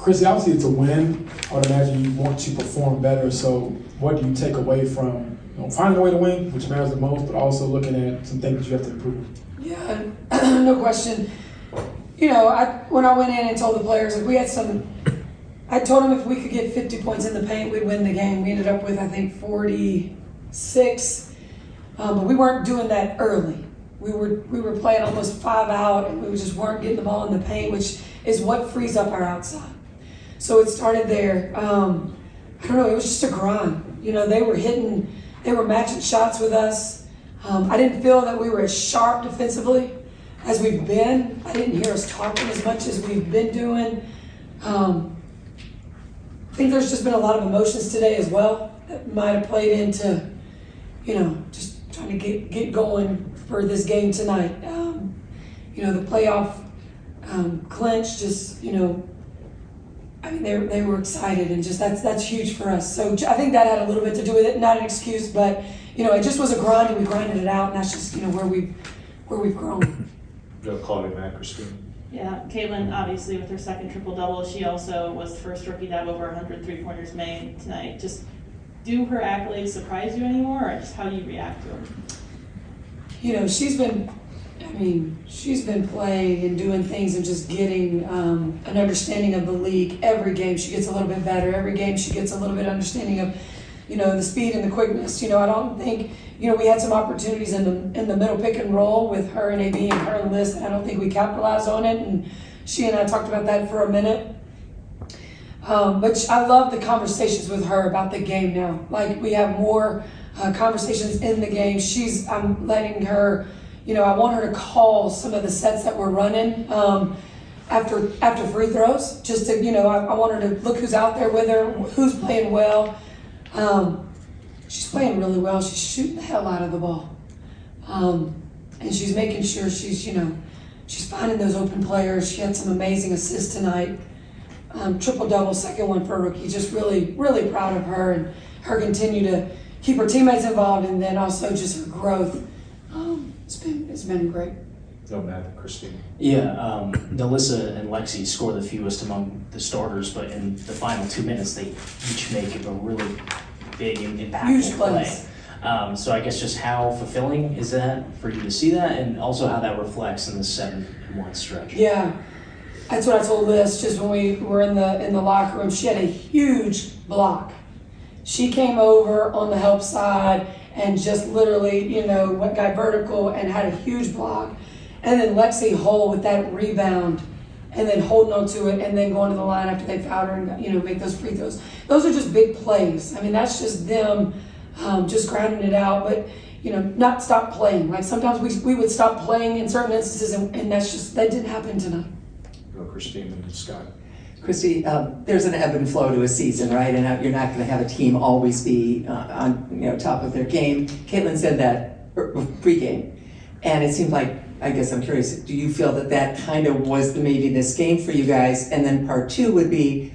Christie, obviously it's a win. I would imagine you want to perform better. So what do you take away from finding a way to win, which matters the most, but also looking at some things that you have to improve? Yeah, no question. When I went in and told the players, we had I told them if we could get 50 points in the paint, we'd win the game. We ended up with, I think, 46. But we weren't doing that early. We were playing almost 5 out, and we just weren't getting the ball in the paint, which is what frees up our outside. So it started there. I don't know, it was just a grind. They were matching shots with us. I didn't feel that we were as sharp defensively as we've been. I didn't hear us talking as much as we've been doing. I think there's just been a lot of emotions today as well that might have played into, just trying to get going for this game tonight. The playoff clinch, just, they were excited, and just that's huge for us. So I think that had a little bit to do with it. Not an excuse, but it just was a grind, and we grinded it out, and that's just where we've grown. Go call you Matt, Christine. Yeah, Caitlin, obviously with her second triple-double, she also was the first rookie to have over 100 three-pointers made tonight. Just do her accolades surprise you anymore, or just how do you react to them? She's been playing and doing things and just getting an understanding of the league. Every game she gets a little bit better. Every game she gets a little bit understanding of, the speed and the quickness. I don't think, we had some opportunities in the middle pick and roll with her and AB and her and Liz. I don't think we capitalized on it, and she and I talked about that for a minute. But I love the conversations with her about the game now. Like, we have more conversations in the game. I'm letting her, I want her to call some of the sets that we're running after free throws, just to, I want her to look who's out there with her, who's playing well. She's playing really well. She's shooting the hell out of the ball. And she's making sure she's finding those open players. She had some amazing assists tonight. Triple-double, second one for a rookie. Just really, really proud of her, and her continue to keep her teammates involved, and then also just her growth. It's been great. Go Matt, Christine. Yeah, Nalissa and Lexi score the fewest among the starters, but in the final 2 minutes, they each make a really big and impactful Huge play. plays. So I guess just how fulfilling is that for you to see that, and also how that reflects in the 7-1 stretch? Yeah, that's what I told Liz just when we were in the locker room. She had a huge block. She came over on the help side and just literally, got vertical and had a huge block. And then Lexi Hull with that rebound and then holding on to it and then going to the line after they fouled her and, make those free throws. Those are just big plays. That's just them just grinding it out, but, not stop playing. Like, sometimes we would stop playing in certain instances, and that didn't happen tonight. Go Christine and Scott. Christie, there's an ebb and flow to a season, right? And you're not going to have a team always be on top of their game. Caitlin said that pregame, and it seemed like, I guess I'm curious, do you feel that kind of was maybe this game for you guys? And then part two would be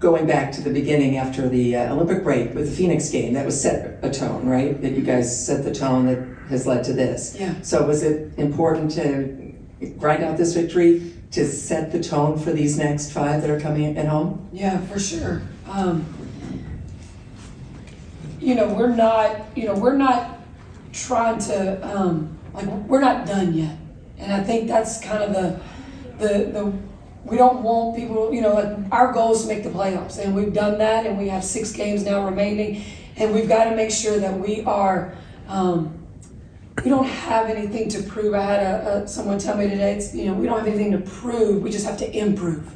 going back to the beginning after the Olympic break with the Phoenix game. That was set a tone, right? That you guys set the tone that has led to this. Yeah. So was it important to grind out this victory to set the tone for these next 5 that are coming at home? Yeah, for sure. We're not trying to, we're not done yet. And I think that's kind of the we don't want people, our goal is to make the playoffs, and we've done that, and we have 6 games now remaining, and we've got to make sure that we are, we don't have anything to prove. I had someone tell me today, we don't have anything to prove, we just have to improve.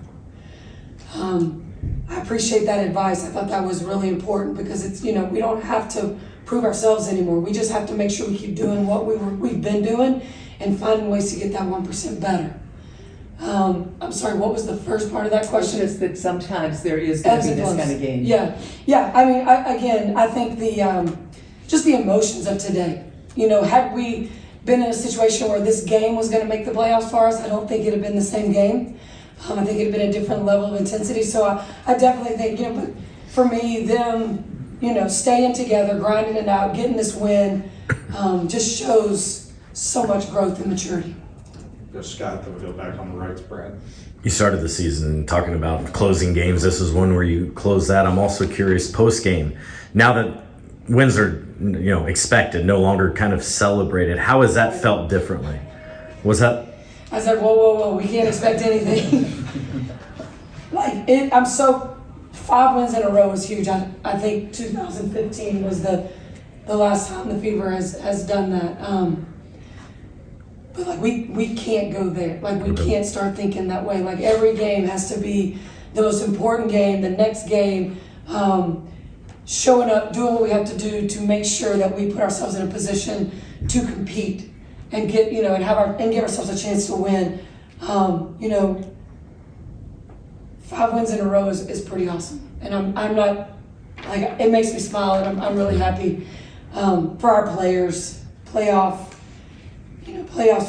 I appreciate that advice. I thought that was really important, because it's, we don't have to prove ourselves anymore. We just have to make sure we keep doing what we've been doing and finding ways to get that 1% better. I'm sorry, what was the first part of that question? It's just that sometimes there is going to be this kind of game. Yeah. I think just the emotions of today. Had we been in a situation where this game was going to make the playoffs for us, I don't think it'd have been the same game. I think it'd have been a different level of intensity. So I definitely think, but for me, them, staying together, grinding it out, getting this win, just shows so much growth and maturity. Go Scott, then we'll go back on the right to Brad. You started the season talking about closing games. This is one where you close that. I'm also curious post-game. Now that wins are, expected, no longer kind of celebrated, how has that felt differently? Was that? I said, whoa, we can't expect anything. I'm so, 5 wins in a row is huge. I think 2015 was the last time the Fever has done that. But we can't go there. We can't start thinking that way. Every game has to be the most important game, the next game, showing up, doing what we have to do to make sure that we put ourselves in a position to compete and get, and give ourselves a chance to win. 5 wins in a row is pretty awesome. And I'm not, it makes me smile, and I'm really happy for our players. Playoffs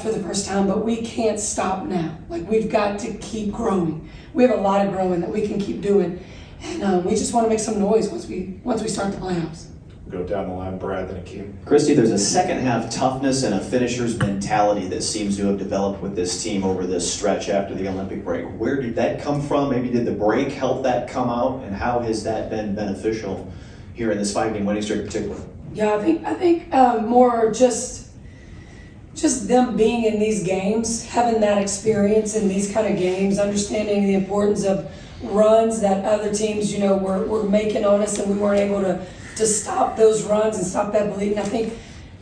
for the first time, but we can't stop now. We've got to keep growing. We have a lot of growing that we can keep doing, and we just want to make some noise once we start the playoffs. Go down the line, Brad, then Akeem. Christie, there's a second half toughness and a finisher's mentality that seems to have developed with this team over this stretch after the Olympic break. Where did that come from? Maybe did the break help that come out, and how has that been beneficial here in this 5-game winning streak in particular? Yeah, I think more just them being in these games, having that experience in these kind of games, understanding the importance of runs that other teams, were making on us, and we weren't able to stop those runs and stop that bleeding. I think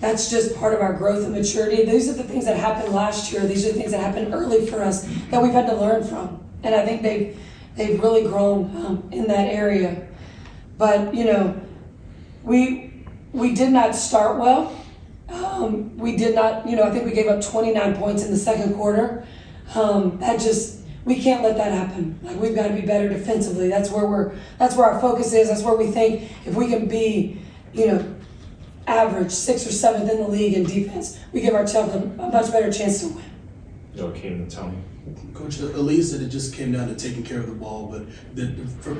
that's just part of our growth and maturity. These are the things that happened last year. These are the things that happened early for us that we've had to learn from. And I think they've really grown in that area. But, we did not start well. We did not, I think we gave up 29 points in the second quarter. We can't let that happen. We've got to be better defensively. That's where our focus is. That's where we think if we can be, average 6th or 7th in the league in defense, we give ourselves a much better chance to win. Akeem and Tony. Coach, Elise said it just came down to taking care of the ball, but the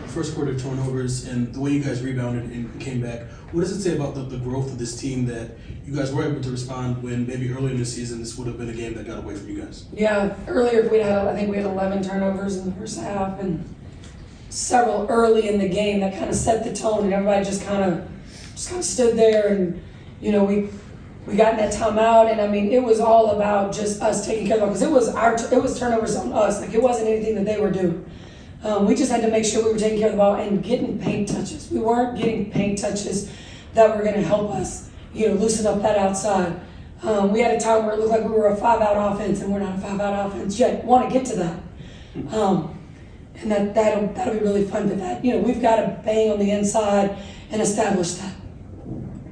first quarter turnovers and the way you guys rebounded and came back, what does it say about the growth of this team that you guys were able to respond when maybe earlier in the season this would have been a game that got away from you guys? Yeah, earlier I think we had 11 turnovers in the first half and several early in the game that kind of set the tone, and everybody just kind of stood there, and we got in that timeout, and it was all about just us taking care of the ball, because it was turnovers on us. It wasn't anything that they were doing. We just had to make sure we were taking care of the ball and getting paint touches. We weren't getting paint touches that were going to help us, loosen up that outside. We had a time where it looked like we were a 5-out offense, and we're not a 5-out offense yet. Want to get to that, and that'll be really fun. But we've got to bang on the inside and establish that.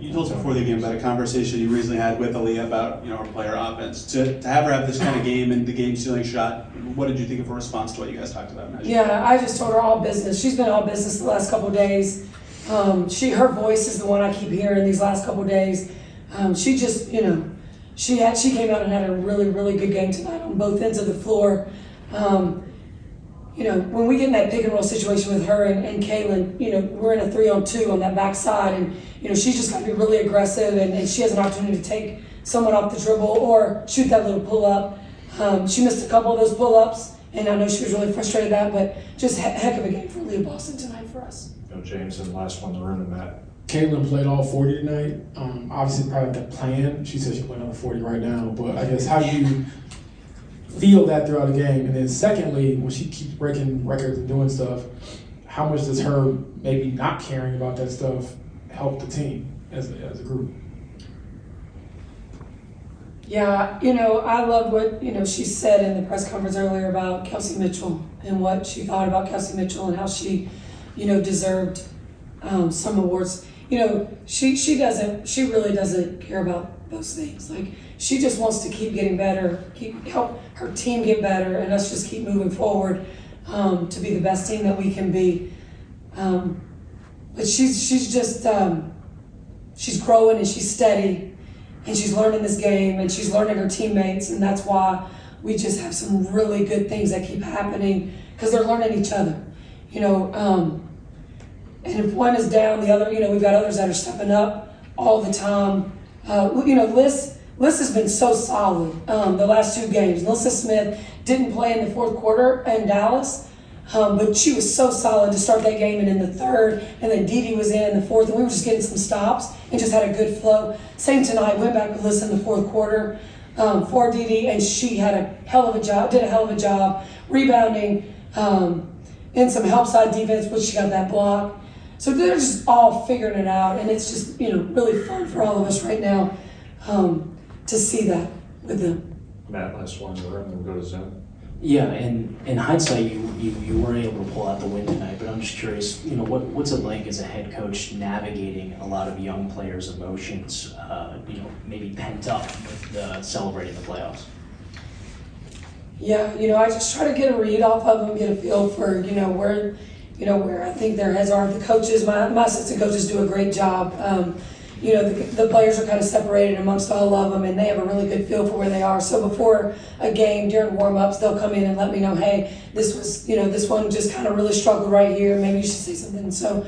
You told us before the game about a conversation you recently had with Aaliyah about our player offense. To have her have this kind of game and the game-stealing shot, what did you think of her response to what you guys talked about? Yeah, I just told her all business. She's been all business the last couple of days. Her voice is the one I keep hearing these last couple of days. She just, she came out and had a really, really good game tonight on both ends of the floor. When we get in that pick and roll situation with her and Kaylin, we're in a 3-on-2 on that backside, and she's just got to be really aggressive, and she has an opportunity to take someone off the dribble or shoot that little pull up. She missed a couple of those pull ups, and I know she was really frustrated at that, but just heck of a game for Leah Boston tonight for us. James, and the last one in the room, and Matt. Caitlin played all 40 tonight. Obviously, probably the plan. She said she played another 40 right now, but I guess how do you feel that throughout the game? And then secondly, when she keeps breaking records and doing stuff, how much does her maybe not caring about that stuff help the team as a group? Yeah, I love what, she said in the press conference earlier about Kelsey Mitchell and what she thought about Kelsey Mitchell and how she, deserved some awards. She really doesn't care about those things. She just wants to keep getting better, help her team get better, and us just keep moving forward to be the best team that we can be. But she's just, she's growing and she's steady. And she's learning this game, and she's learning her teammates, and that's why we just have some really good things that keep happening, because they're learning each other, and if one is down, the other, we've got others that are stepping up all the time. Liz Lissa's been so solid the last 2 games. Lissa Smith didn't play in the 4th quarter in Dallas, but she was so solid to start that game and in the 3rd, and then Dee Dee was in the 4th, and we were just getting some stops and just had a good flow. Same tonight, went back with Lissa in the 4th quarter for Dee Dee, and she had a hell of a job rebounding in some help side defense, which she got that block. So they're just all figuring it out, and it's just, really fun for all of us right now to see that with them. Matt, last one in the room, then we'll go to Zoom. Yeah, and in hindsight, you were able to pull out the win tonight, but I'm just curious, what's it like as a head coach navigating a lot of young players' emotions, maybe pent up with celebrating the playoffs? Yeah, I just try to get a read off of them, get a feel for, where I think their heads are. The coaches, my assistant coaches do a great job. The players are kind of separated amongst all of them, and they have a really good feel for where they are. So before a game, during warm-ups, they'll come in and let me know, hey, this one just kind of really struggled right here. Maybe you should say something. So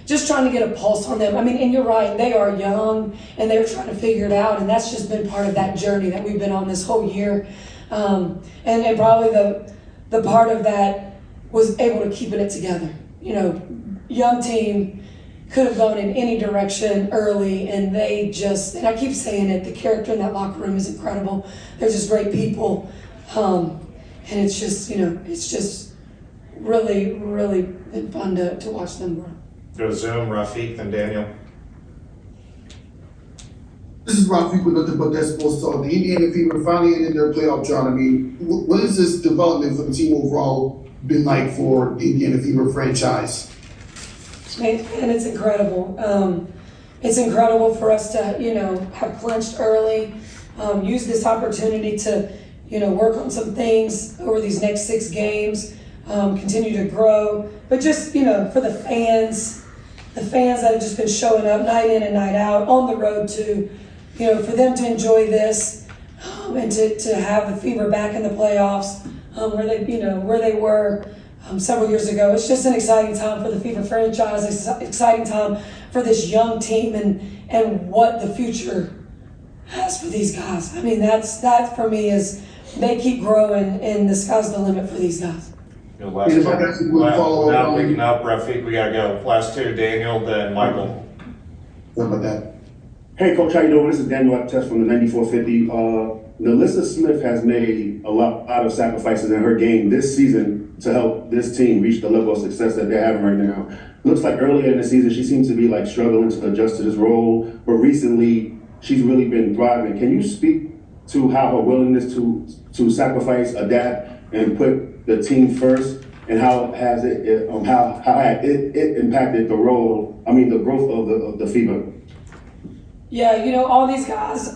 just trying to get a pulse on them. And you're right, they are young, and they're trying to figure it out, and that's just been part of that journey that we've been on this whole year. And probably the part of that was able to keeping it together. Young team, could have gone in any direction early, and and I keep saying it, the character in that locker room is incredible. They're just great people. And it's just, it's just really, really been fun to watch them grow. Go to Zoom, Rafiq, then Daniel. This is Rafiq with nothing but that sports talk. The Indiana Fever finally ended their playoff run. What has this development for the team overall been like for the Indiana Fever franchise? And it's incredible. It's incredible for us to, have clinched early, use this opportunity to, work on some things over these next 6 games, continue to grow. But just, for the fans that have just been showing up night in and night out, on the road too, for them to enjoy this and to have the Fever back in the playoffs where they were several years ago. It's just an exciting time for the Fever franchise. It's an exciting time for this young team and what the future has for these guys. That for me is they keep growing and the sky's the limit for these guys. Last And if I got to follow now up, picking up, Rafiq, we gotta go. Last 2, Daniel, then Michael. what about that? Hey, Coach, how you doing? This is Daniel Aptest from the 9450. Alyssa Smith has made a lot of sacrifices in her game this season to help this team reach the level of success that they're having right now. Looks like earlier in the season, she seems to be struggling to adjust to this role, but recently she's really been thriving. Can you speak to how her willingness to sacrifice, adapt, and put the team first, and how had it impacted the growth of the Fever? Yeah, all these guys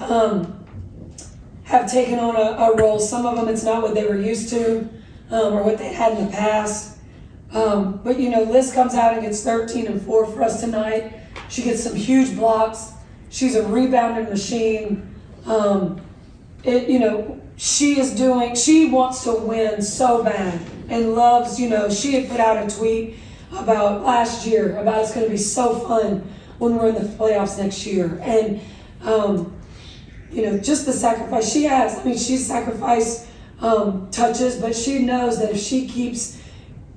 have taken on a role. Some of them, it's not what they were used to or what they had in the past. But Liz comes out and gets 13 and 4 for us tonight. She gets some huge blocks. She's a rebounding machine. She wants to win so bad and loves, she had put out a tweet about last year about it's going to be so fun when we're in the playoffs next year. And, just the sacrifice she has. She's sacrificed touches, but she knows that if she keeps,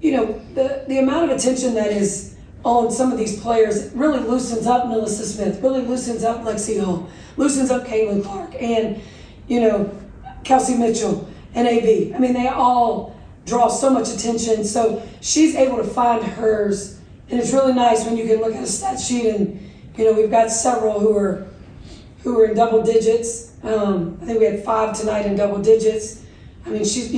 the amount of attention that is on some of these players really loosens up Melissa Smith, really loosens up Lexi Hull, loosens up Caitlin Clark, and, Kelsey Mitchell and AB. They all draw so much attention. So she's able to find hers. And it's really nice when you can look at a stat sheet and, we've got several who are in double digits. I think we had 5 tonight in double digits. She's,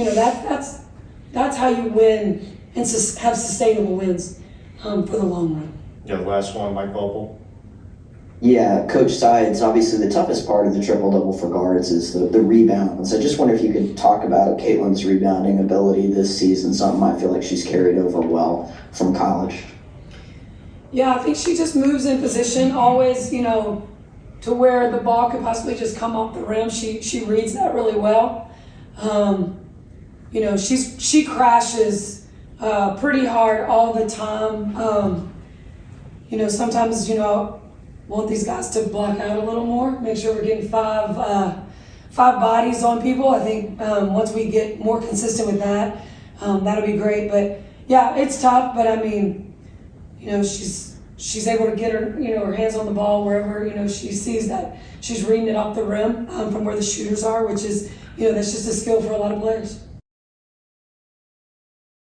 that's how you win and have sustainable wins for the long run. Yeah, the last one, Mike Vopel. Yeah, Coach Sides, obviously the toughest part of the triple-double for guards is the rebounds. I just wonder if you could talk about Caitlin's rebounding ability this season, something I feel like she's carried over well from college. Yeah, I think she just moves in position always, to where the ball could possibly just come off the rim. She reads that really well. She crashes pretty hard all the time. Sometimes, I want these guys to block out a little more, make sure we're getting 5 bodies on people. I think once we get more consistent with that, that'll be great. But yeah, it's tough. But I mean, you know, she's able to get her, you know, her hands on the ball wherever, you know, she sees that she's reading it off the rim from where the shooters are, which is, you know, that's just a skill for a lot of players.